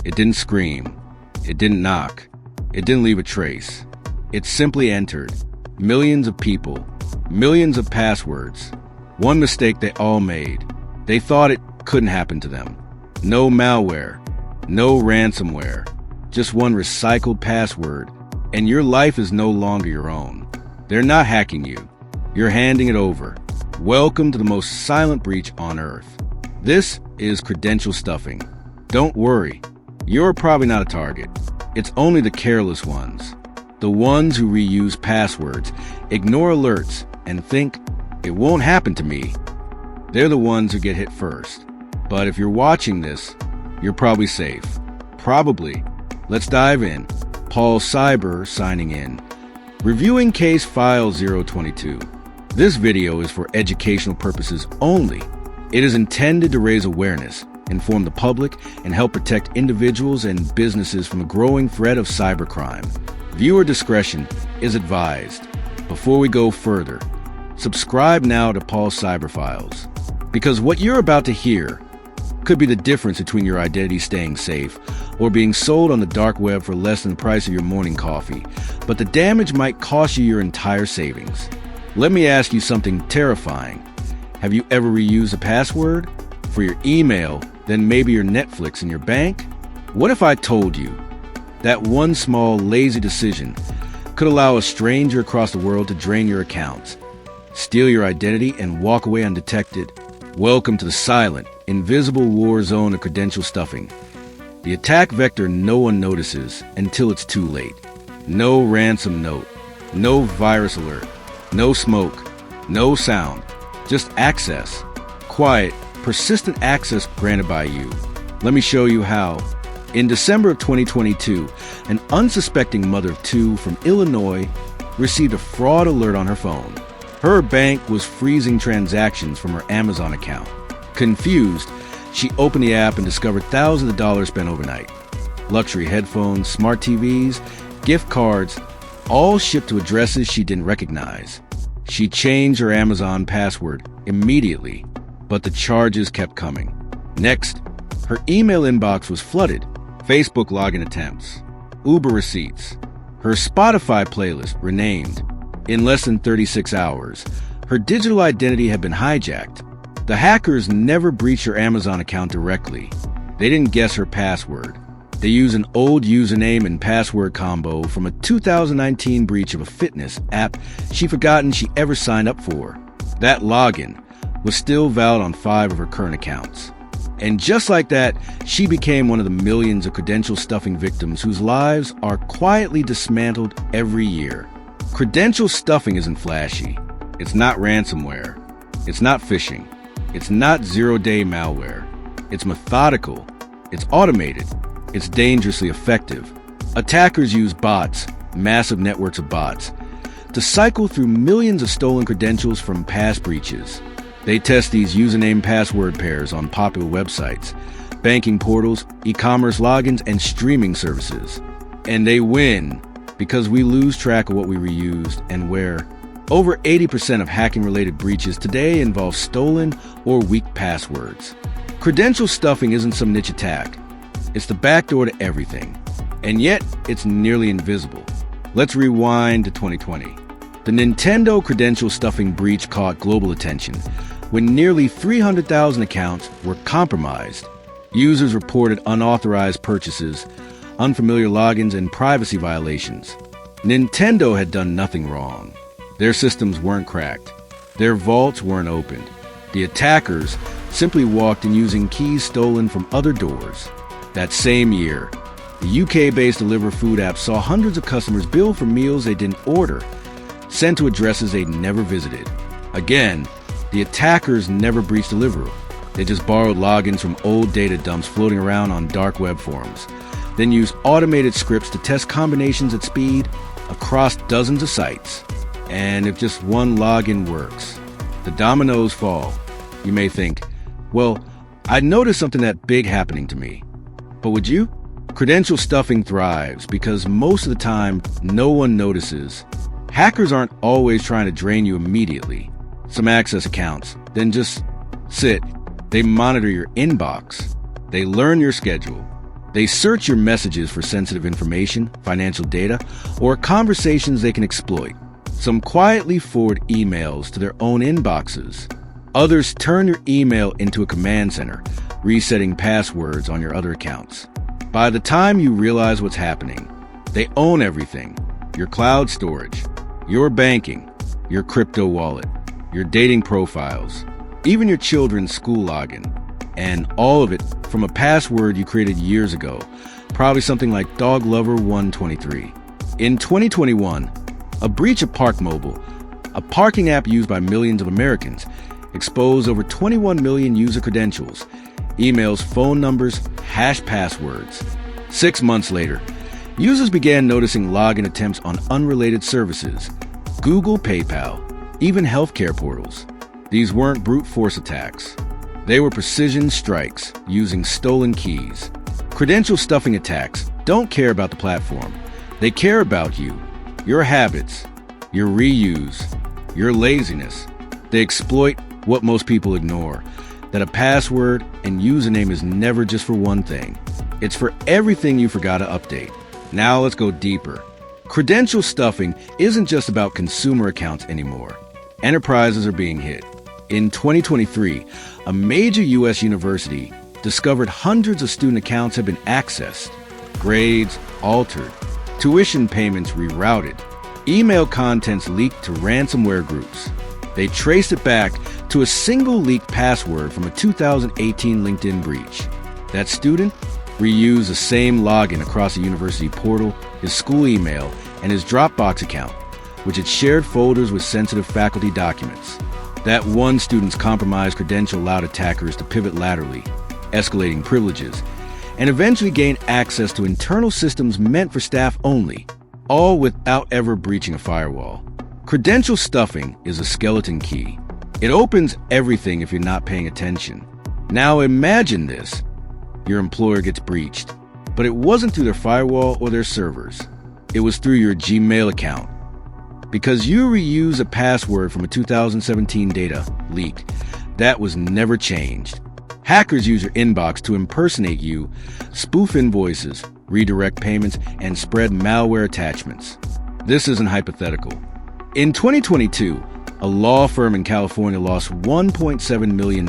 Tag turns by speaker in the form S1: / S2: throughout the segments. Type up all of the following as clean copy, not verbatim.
S1: It didn't scream. It didn't knock. It didn't leave a trace. It simply entered. Millions of people. Millions of passwords. One mistake they all made. They thought it couldn't happen to them. No malware. No ransomware. Just one recycled password. And your life is no longer your own. They're not hacking you. You're handing it over. Welcome to the most silent breach on Earth. This is Credential Stuffing. Don't worry. You're probably not a target. It's only the careless ones. The ones who reuse passwords, ignore alerts, and think, it won't happen to me. They're the ones who get hit first. But if you're watching this, you're probably safe. Probably. Let's dive in. Paul Cyber signing in. Reviewing case file 022. This video is for educational purposes only. It is intended to raise awareness, inform the public, and help protect individuals and businesses from a growing threat of cybercrime. Viewer discretion is advised. Before we go further, subscribe now to Paul Cyber Files, because what you're about to hear could be the difference between your identity staying safe or being sold on the dark web for less than the price of your morning coffee, but the damage might cost you your entire savings. Let me ask you something terrifying. Have you ever reused a password? For your email, then maybe your Netflix and your bank? What if I told you that one small, lazy decision could allow a stranger across the world to drain your accounts, steal your identity, and walk away undetected? Welcome to the silent, invisible war zone of credential stuffing. The attack vector no one notices until it's too late. No ransom note, no virus alert, no smoke, no sound, just access. Quiet, persistent access granted by you. Let me show you how. In December of 2022, an unsuspecting mother of two from Illinois received a fraud alert on her phone. Her bank was freezing transactions from her Amazon account. Confused, she opened the app and discovered thousands of dollars spent overnight. Luxury headphones, smart TVs, gift cards, all shipped to addresses she didn't recognize. She changed her Amazon password immediately, but the charges kept coming. Next, her email inbox was flooded. Facebook login attempts, Uber receipts, her Spotify playlist renamed. In less than 36 hours, her digital identity had been hijacked. The hackers never breached her Amazon account directly. They didn't guess her password. They used an old username and password combo from a 2019 breach of a fitness app she'd forgotten she ever signed up for. That login was still valid on 5 of her current accounts. And just like that, she became one of the millions of credential stuffing victims whose lives are quietly dismantled every year. Credential stuffing isn't flashy. It's not ransomware. It's not phishing. It's not zero-day malware. It's methodical. It's automated. It's dangerously effective. Attackers use bots, massive networks of bots, to cycle through millions of stolen credentials from past breaches. They test these username password pairs on popular websites, banking portals, e-commerce logins, and streaming services. And they win because we lose track of what we reused and where. Over 80% of hacking-related breaches today involve stolen or weak passwords. Credential stuffing isn't some niche attack. It's the backdoor to everything. And yet, it's nearly invisible. Let's rewind to 2020. The Nintendo credential stuffing breach caught global attention when nearly 300,000 accounts were compromised. Users reported unauthorized purchases, unfamiliar logins, and privacy violations. Nintendo had done nothing wrong. Their systems weren't cracked. Their vaults weren't opened. The attackers simply walked in using keys stolen from other doors. That same year, the UK-based deliver food app saw hundreds of customers bill for meals they didn't order, sent to addresses they'd never visited. Again, the attackers never breached Deliveroo. They just borrowed logins from old data dumps floating around on dark web forums, then used automated scripts to test combinations at speed across dozens of sites. And if just one login works, the dominoes fall. You may think, well, I noticed something that big happening to me. But would you? Credential stuffing thrives because most of the time, no one notices. Hackers aren't always trying to drain you immediately. Some access accounts, then just sit. They monitor your inbox. They learn your schedule. They search your messages for sensitive information, financial data, or conversations they can exploit. Some quietly forward emails to their own inboxes. Others turn your email into a command center, resetting passwords on your other accounts. By the time you realize what's happening, they own everything. Your cloud storage, your banking, your crypto wallet, your dating profiles, even your children's school login. And all of it from a password you created years ago, probably something like doglover123. In 2021, a breach of Park Mobile, a parking app used by millions of Americans, exposed over 21 million user credentials, emails, phone numbers, hash passwords. 6 months later, users began noticing login attempts on unrelated services, Google, PayPal, even healthcare portals. These weren't brute force attacks. They were precision strikes using stolen keys. Credential stuffing attacks don't care about the platform. They care about you, your habits, your reuse, your laziness. They exploit what most people ignore, that a password and username is never just for one thing. It's for everything you forgot to update. Now let's go deeper. Credential stuffing isn't just about consumer accounts anymore. Enterprises are being hit. In 2023, a major U.S. university discovered hundreds of student accounts have been accessed, grades altered, tuition payments rerouted, email contents leaked to ransomware groups. They traced it back to a single leaked password from a 2018 LinkedIn breach. That student reused the same login across the university portal, his school email, and his Dropbox account, which had shared folders with sensitive faculty documents. That one student's compromised credential allowed attackers to pivot laterally, escalating privileges, and eventually gain access to internal systems meant for staff only, all without ever breaching a firewall. Credential stuffing is a skeleton key. It opens everything if you're not paying attention. Now imagine this. Your employer gets breached, but it wasn't through their firewall or their servers. It was through your Gmail account. Because you reuse a password from a 2017 data leak, that was never changed. Hackers use your inbox to impersonate you, spoof invoices, redirect payments, and spread malware attachments. This isn't hypothetical. In 2022, a law firm in California lost $1.7 million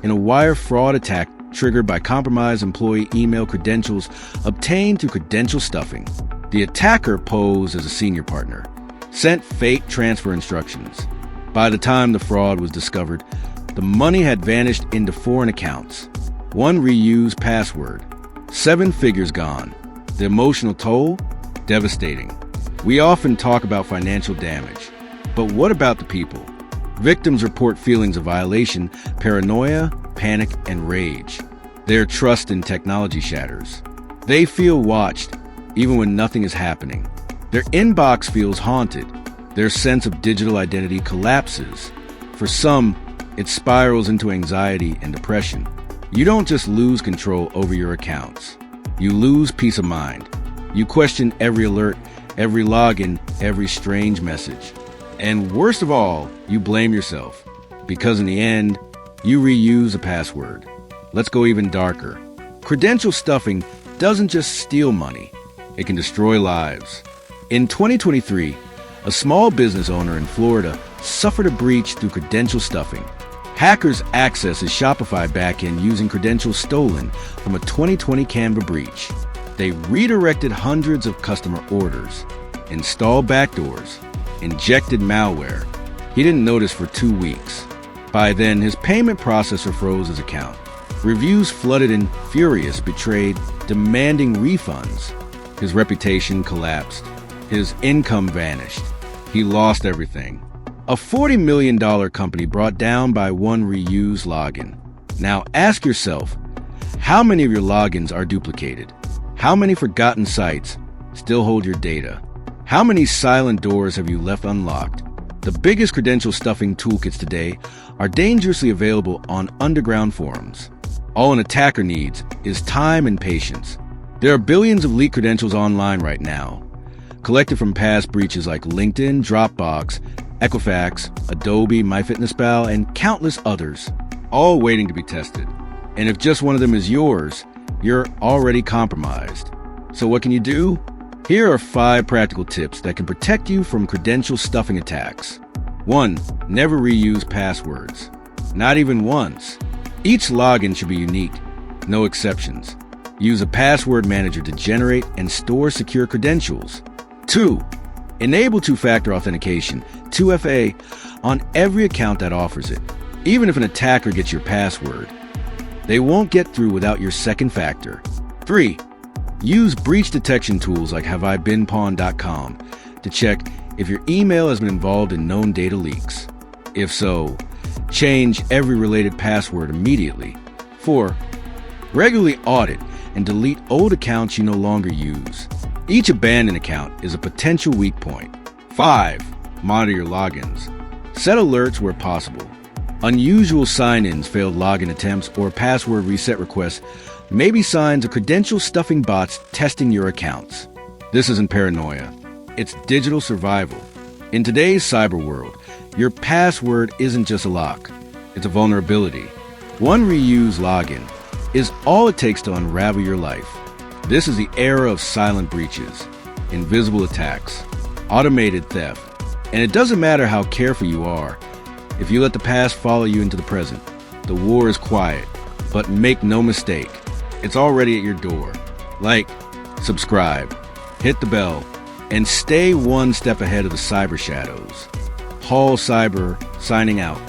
S1: in a wire fraud attack triggered by compromised employee email credentials obtained through credential stuffing. The attacker posed as a senior partner, sent fake transfer instructions. By the time the fraud was discovered, the money had vanished into foreign accounts. One reused password, 7 figures gone. The emotional toll? Devastating. We often talk about financial damage, but what about the people? Victims report feelings of violation, paranoia, panic, and rage. Their trust in technology shatters. They feel watched, even when nothing is happening. Their inbox feels haunted. Their sense of digital identity collapses. For some, it spirals into anxiety and depression. You don't just lose control over your accounts. You lose peace of mind. You question every alert, every login, every strange message. And worst of all, you blame yourself. Because in the end, you reuse a password. Let's go even darker. Credential stuffing doesn't just steal money. It can destroy lives. In 2023, a small business owner in Florida suffered a breach through credential stuffing. Hackers accessed his Shopify backend using credentials stolen from a 2020 Canva breach. They redirected hundreds of customer orders, installed backdoors, injected malware. He didn't notice for 2 weeks. By then, his payment processor froze his account. Reviews flooded in, furious, betrayed, demanding refunds. His reputation collapsed. His income vanished. He lost everything. A $40 million company brought down by one reused login. Now ask yourself, how many of your logins are duplicated? How many forgotten sites still hold your data? How many silent doors have you left unlocked? The biggest credential stuffing toolkits today are dangerously available on underground forums. All an attacker needs is time and patience. There are billions of leaked credentials online right now, collected from past breaches like LinkedIn, Dropbox, Equifax, Adobe, MyFitnessPal, and countless others, all waiting to be tested. And if just one of them is yours, you're already compromised. So what can you do? Here are 5 practical tips that can protect you from credential stuffing attacks. 1. Never reuse passwords. Not even once. Each login should be unique. No exceptions. Use a password manager to generate and store secure credentials. 2. Enable two-factor authentication, 2FA, on every account that offers it. Even if an attacker gets your password, they won't get through without your second factor. 3. Use breach detection tools like haveibeenpawned.com to check if your email has been involved in known data leaks. If so, change every related password immediately. 4. Regularly audit and delete old accounts you no longer use. Each abandoned account is a potential weak point. 5. Monitor your logins. Set alerts where possible. Unusual sign-ins, failed login attempts, or password reset requests may be signs of credential stuffing bots testing your accounts. This isn't paranoia. It's digital survival. In today's cyber world, your password isn't just a lock. It's a vulnerability. One reused login is all it takes to unravel your life. This is the era of silent breaches, invisible attacks, automated theft. And it doesn't matter how careful you are. If you let the past follow you into the present, the war is quiet. But make no mistake, it's already at your door. Like, subscribe, hit the bell, and stay one step ahead of the cyber shadows. Hall Cyber, signing out.